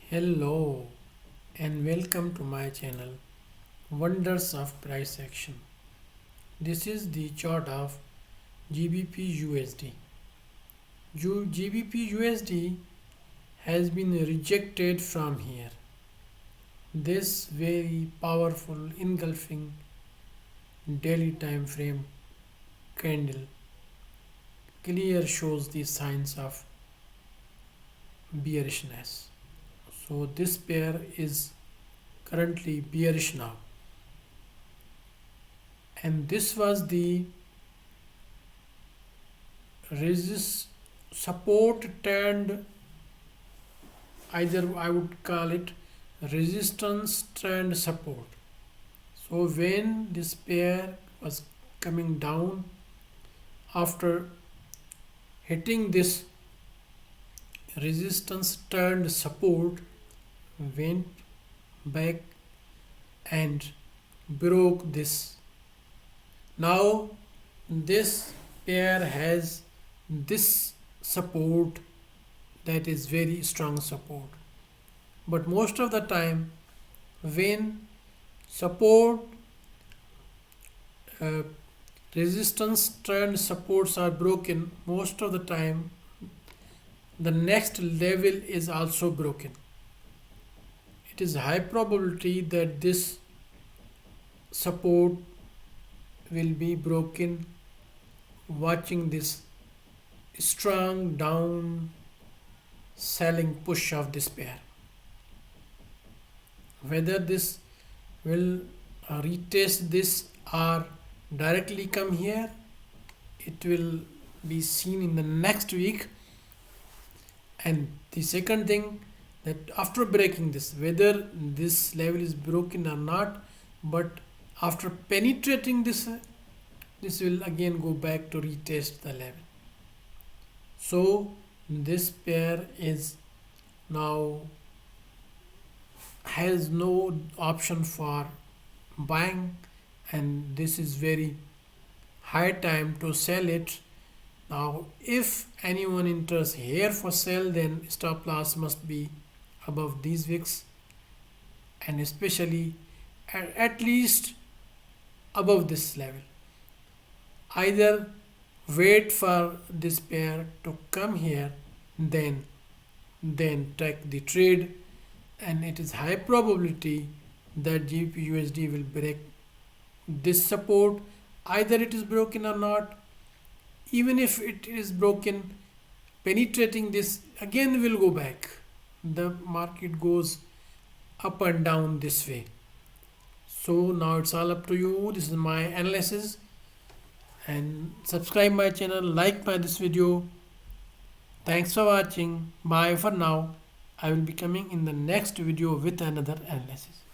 Hello and welcome to my channel Wonders of Price Action. This is the chart of GBPUSD. GBPUSD has been rejected from here. This very powerful engulfing daily time frame candle clear shows the signs of bearishness. So this pair is currently bearish now, and this was the support turned, either I would call it resistance turned support. So when this pair was coming down after hitting this resistance turned support, went back and broke this. Now this pair has this support, that is very strong support, but most of the time when support resistance turned supports are broken, most of the time the next level is also broken. It is high probability that this support will be broken, watching this strong down selling push of this pair. Whether this will retest this or directly come here, it will be seen in the next week. And the second thing, that after breaking this, whether this level is broken or not, but after penetrating this will again go back to retest the level. So this pair is now has no option for buying, and this is very high time to sell it. Now if anyone enters here for sell, then stop loss must be above these wicks, and especially at least above this level. Either wait for this pair to come here, then take the trade, and it is high probability that GBPUSD will break this support. Either it is broken or not. Even if it is broken, penetrating this again will go back. The market goes up and down this way. So now it's all up to you. This is my analysis, and subscribe my channel, like my this video. Thanks for watching. Bye for now. I will be coming in the next video with another analysis.